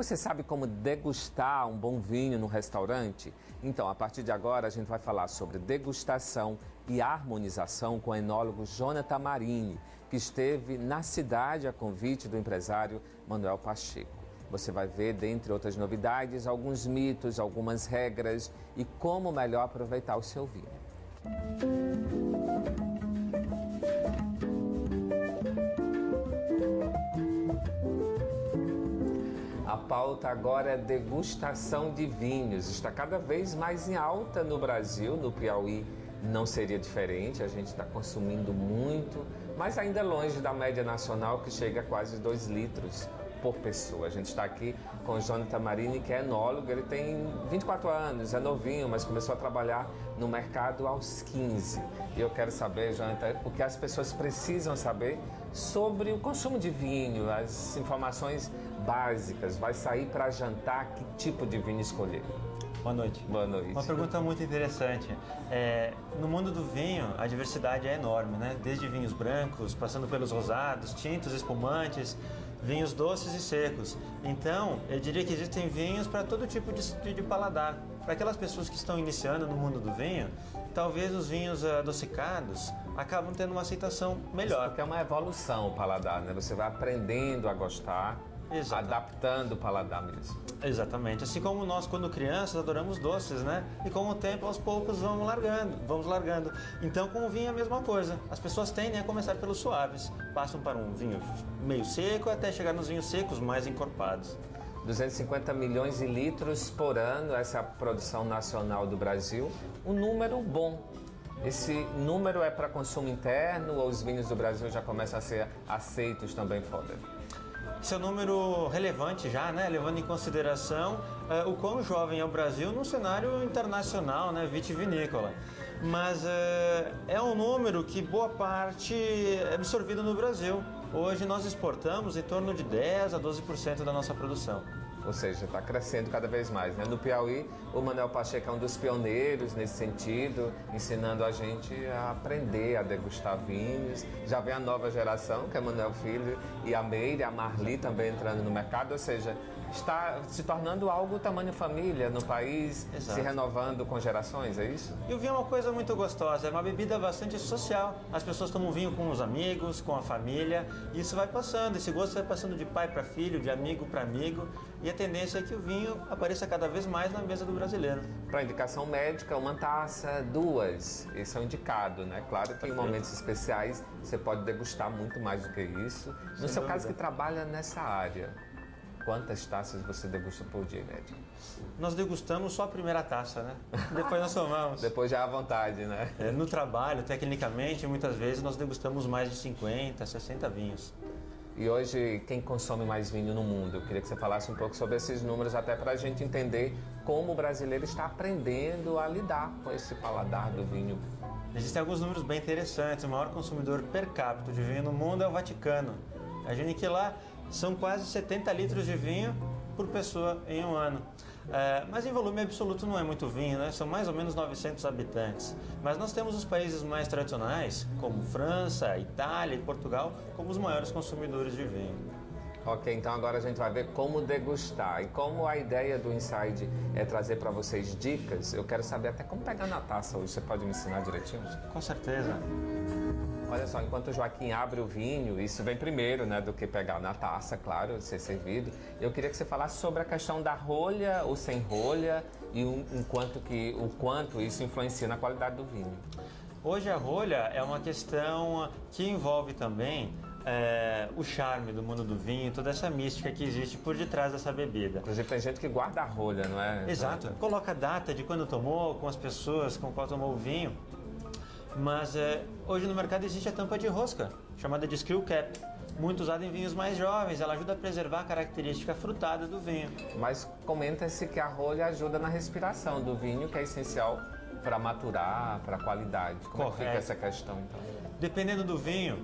Você sabe como degustar um bom vinho no restaurante? Então, a partir de agora, a gente vai falar sobre degustação e harmonização com o enólogo Jonathan Marini, que esteve na cidade a convite do empresário Manuel Pacheco. Você vai ver, dentre outras novidades, alguns mitos, algumas regras e como melhor aproveitar o seu vinho. A pauta agora é degustação de vinhos. Está cada vez mais em alta no Brasil, no Piauí não seria diferente. A gente está consumindo muito, mas ainda é longe da média nacional, que chega a quase 2 litros por pessoa. A gente está aqui com o Jonathan Marini, que é enólogo. Ele tem 24 anos, é novinho, mas começou a trabalhar no mercado aos 15. E eu quero saber, Jonathan, o que as pessoas precisam saber sobre o consumo de vinho, as informações básicas. Vai sair para jantar, que tipo de vinho escolher? Boa noite. Boa noite. Uma pergunta muito interessante. No mundo do vinho, a diversidade é enorme, né? Desde vinhos brancos, passando pelos rosados, tintos, espumantes, vinhos doces e secos. Então, eu diria que existem vinhos para todo tipo de paladar. Para aquelas pessoas que estão iniciando no mundo do vinho, talvez os vinhos adocicados acabam tendo uma aceitação melhor. Porque é uma evolução o paladar, né? Você vai aprendendo a gostar, adaptando o paladar mesmo. Exatamente. Assim como nós, quando crianças, adoramos doces, né? E com o tempo, aos poucos, vamos largando. Então, com o vinho é a mesma coisa. As pessoas tendem a começar pelos suaves. Passam para um vinho meio seco até chegar nos vinhos secos mais encorpados. 250 milhões de litros por ano, essa é a produção nacional do Brasil. Um número bom. Esse número é para consumo interno ou os vinhos do Brasil já começam a ser aceitos também fora? Esse é um número relevante já, né? Levando em consideração o quão jovem é o Brasil no cenário internacional, né? Vitivinícola. Mas é um número que boa parte é absorvido no Brasil. Hoje nós exportamos em torno de 10 a 12% da nossa produção. Ou seja, está crescendo cada vez mais, né? No Piauí, o Manuel Pacheco é um dos pioneiros nesse sentido, ensinando a gente a aprender a degustar vinhos. Já vem a nova geração, que é Manuel Filho e a Meire, a Marli também entrando no mercado, ou seja, está se tornando algo tamanho família no país. Exato. Se renovando com gerações, é isso? E o vinho é uma coisa muito gostosa, é uma bebida bastante social. As pessoas tomam vinho com os amigos, com a família, e isso vai passando, esse gosto vai passando de pai para filho, de amigo para amigo, e a tendência é que o vinho apareça cada vez mais na mesa do brasileiro. Para indicação médica, uma taça, 2, isso é um indicado, né? Claro que em momentos especiais você pode degustar muito mais do que isso. No seu caso, que trabalha nessa área, quantas taças você degusta por dia, média? Nós degustamos só a primeira taça, né? Depois nós tomamos. Depois já é à vontade, né? No trabalho, tecnicamente, muitas vezes nós degustamos mais de 50, 60 vinhos. E hoje, quem consome mais vinho no mundo? Eu queria que você falasse um pouco sobre esses números, até para a gente entender como o brasileiro está aprendendo a lidar com esse paladar do vinho. Existem alguns números bem interessantes. O maior consumidor per capita de vinho no mundo é o Vaticano. Imagine que lá são quase 70 litros de vinho por pessoa em um ano. Mas em volume absoluto não é muito vinho, né? São mais ou menos 900 habitantes. Mas nós temos os países mais tradicionais, como França, Itália e Portugal, como os maiores consumidores de vinho. Ok, então agora a gente vai ver como degustar. E como a ideia do Inside é trazer para vocês dicas, eu quero saber até como pegar na taça hoje. Você pode me ensinar direitinho? Com certeza. Olha só, enquanto o Joaquim abre o vinho, isso vem primeiro, né, do que pegar na taça, claro, ser servido. Eu queria que você falasse sobre a questão da rolha ou sem rolha e o quanto isso influencia na qualidade do vinho. Hoje a rolha é uma questão que envolve também o charme do mundo do vinho, toda essa mística que existe por detrás dessa bebida. Inclusive tem gente que guarda a rolha, não é? Exato, coloca a data de quando tomou, com as pessoas com qual tomou o vinho. Mas hoje no mercado existe a tampa de rosca, chamada de screw cap, muito usada em vinhos mais jovens. Ela ajuda a preservar a característica frutada do vinho. Mas comenta-se que a rolha ajuda na respiração do vinho, que é essencial para maturar, para a qualidade. Como é que fica essa questão, então? Dependendo do vinho,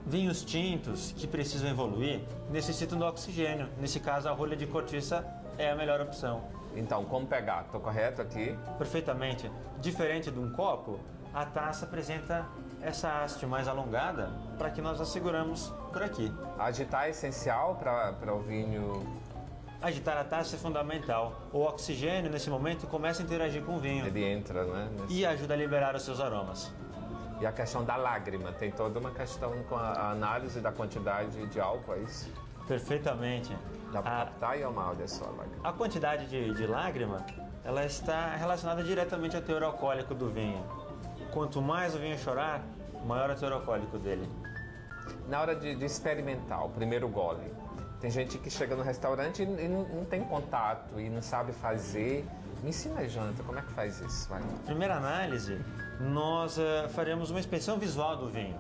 vinhos tintos que precisam evoluir necessitam do oxigênio. Nesse caso, a rolha de cortiça é a melhor opção. Então, como pegar? Estou correto aqui? Perfeitamente. Diferente de um copo, a taça apresenta essa haste mais alongada para que nós a seguramos por aqui. Agitar é essencial para o vinho. Agitar a taça é fundamental. O oxigênio, nesse momento, começa a interagir com o vinho. Ele entra, né? E ajuda a liberar os seus aromas. E a questão da lágrima, tem toda uma questão com a análise da quantidade de álcool, é isso? Perfeitamente. Dá para captar e é uma, olha só, a lágrima. A quantidade de lágrima, ela está relacionada diretamente ao teor alcoólico do vinho. Quanto mais o vinho chorar, maior é o teor alcoólico dele. Na hora de experimentar, o primeiro gole, tem gente que chega no restaurante e não tem contato e não sabe fazer. Me ensina aí, Jonathan, como é que faz isso? Vai. Primeira análise, nós faremos uma inspeção visual do vinho,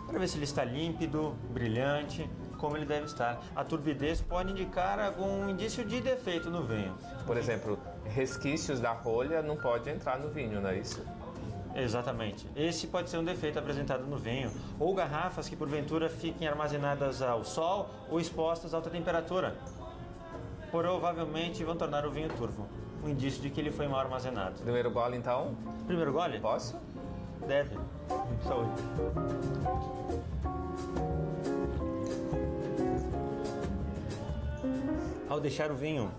para ver se ele está límpido, brilhante, como ele deve estar. A turbidez pode indicar algum indício de defeito no vinho. Por exemplo, resquícios da rolha não pode entrar no vinho, não é isso? Exatamente. Esse pode ser um defeito apresentado no vinho. Ou garrafas que porventura fiquem armazenadas ao sol ou expostas a alta temperatura. Provavelmente vão tornar o vinho turvo. Um indício de que ele foi mal armazenado. Primeiro gole, então? Primeiro gole? Posso? Deve. Saúde. Ao deixar o vinho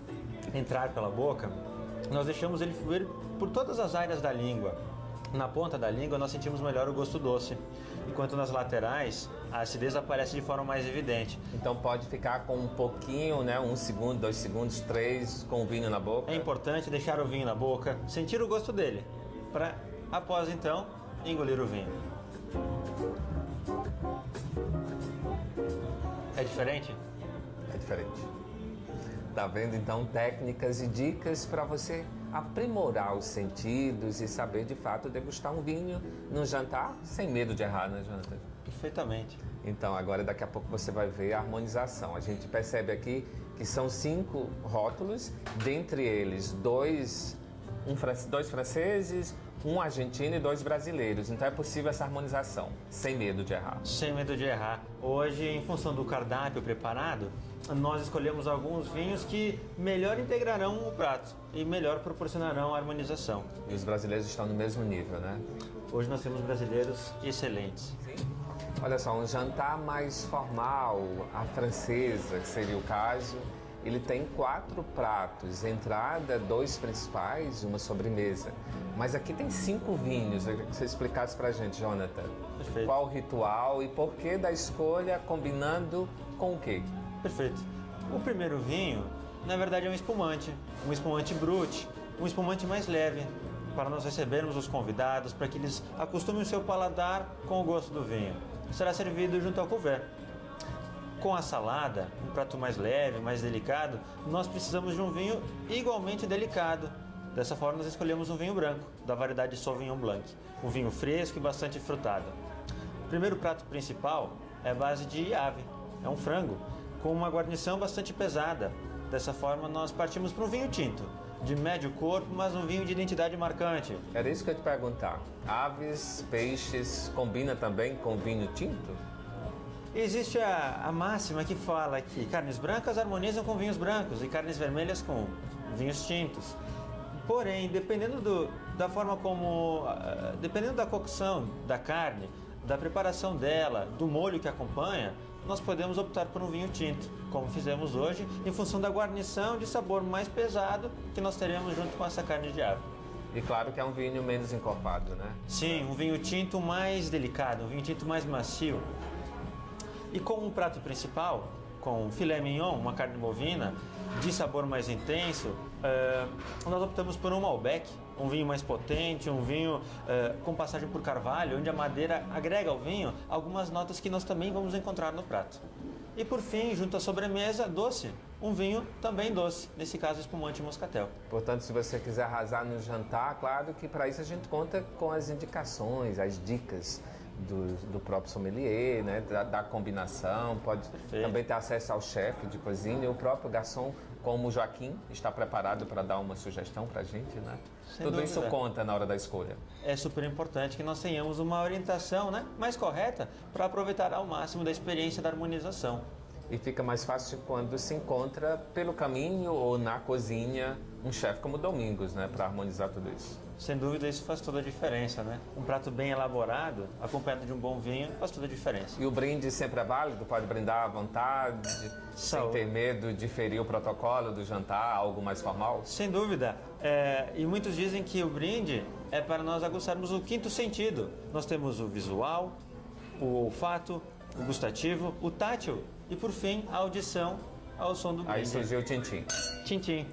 entrar pela boca, nós deixamos ele fluir por todas as áreas da língua. Na ponta da língua nós sentimos melhor o gosto doce, enquanto nas laterais a acidez aparece de forma mais evidente. Então pode ficar com um pouquinho, né? 1 segundo, 2 segundos, 3, com o vinho na boca. É importante deixar o vinho na boca, sentir o gosto dele, para após então engolir o vinho. É diferente? É diferente. Tá vendo então técnicas e dicas para você aprimorar os sentidos e saber de fato degustar um vinho num jantar sem medo de errar, né, Jonathan? Perfeitamente. Então agora daqui a pouco você vai ver a harmonização. A gente percebe aqui que são 5 rótulos, dentre eles dois franceses, um argentino e 2 brasileiros. Então é possível essa harmonização, sem medo de errar. Sem medo de errar. Hoje, em função do cardápio preparado, nós escolhemos alguns vinhos que melhor integrarão o prato e melhor proporcionarão a harmonização. E os brasileiros estão no mesmo nível, né? Hoje nós temos brasileiros excelentes. Sim. Olha só, um jantar mais formal, a francesa, que seria o caso, ele tem 4 pratos, entrada, 2 principais e uma sobremesa. Mas aqui tem 5 vinhos. Eu queria que você explicasse pra gente, Jonathan. Perfeito. Qual o ritual e por que da escolha, combinando com o quê? Perfeito. O primeiro vinho, na verdade, é um espumante brut, um espumante mais leve, para nós recebermos os convidados, para que eles acostumem o seu paladar com o gosto do vinho. Será servido junto ao couvert. Com a salada, um prato mais leve, mais delicado, nós precisamos de um vinho igualmente delicado. Dessa forma, nós escolhemos um vinho branco, da variedade Sauvignon Blanc. Um vinho fresco e bastante frutado. O primeiro prato principal é a base de ave, é um frango, com uma guarnição bastante pesada. Dessa forma, nós partimos para um vinho tinto, de médio corpo, mas um vinho de identidade marcante. Era isso que eu ia te perguntar. Aves, peixes, combina também com vinho tinto? Existe a máxima que fala que carnes brancas harmonizam com vinhos brancos e carnes vermelhas com vinhos tintos. Porém, dependendo da cocção da carne, da preparação dela, do molho que acompanha, nós podemos optar por um vinho tinto, como fizemos hoje, em função da guarnição de sabor mais pesado que nós teremos junto com essa carne de ave. E claro que é um vinho menos encorpado, né? Sim, um vinho tinto mais delicado, um vinho tinto mais macio. E como um prato principal, com filé mignon, uma carne bovina, de sabor mais intenso, nós optamos por um Malbec, um vinho mais potente, um vinho com passagem por carvalho, onde a madeira agrega ao vinho algumas notas que nós também vamos encontrar no prato. E por fim, junto à sobremesa, doce, um vinho também doce, nesse caso espumante moscatel. Portanto, se você quiser arrasar no jantar, claro que para isso a gente conta com as indicações, as dicas do próprio sommelier, né? da combinação, pode também ter acesso ao chefe de cozinha e o próprio garçom, como o Joaquim, está preparado para dar uma sugestão para a gente, né? Tudo isso conta na hora da escolha. É super importante que nós tenhamos uma orientação, né, mais correta para aproveitar ao máximo da experiência da harmonização. e fica mais fácil quando se encontra pelo caminho ou na cozinha um chefe como Domingos, né, para harmonizar tudo isso. Sem dúvida, isso faz toda a diferença, né? Um prato bem elaborado, acompanhado de um bom vinho, faz toda a diferença. E o brinde sempre é válido? Pode brindar à vontade, sem ter medo de ferir o protocolo do jantar, algo mais formal? Sem dúvida. E muitos dizem que o brinde é para nós aguçarmos o quinto sentido. Nós temos o visual, o olfato, o gustativo, o tátil e, por fim, a audição ao som do brinde. Aí surgiu o tintim. Tintim.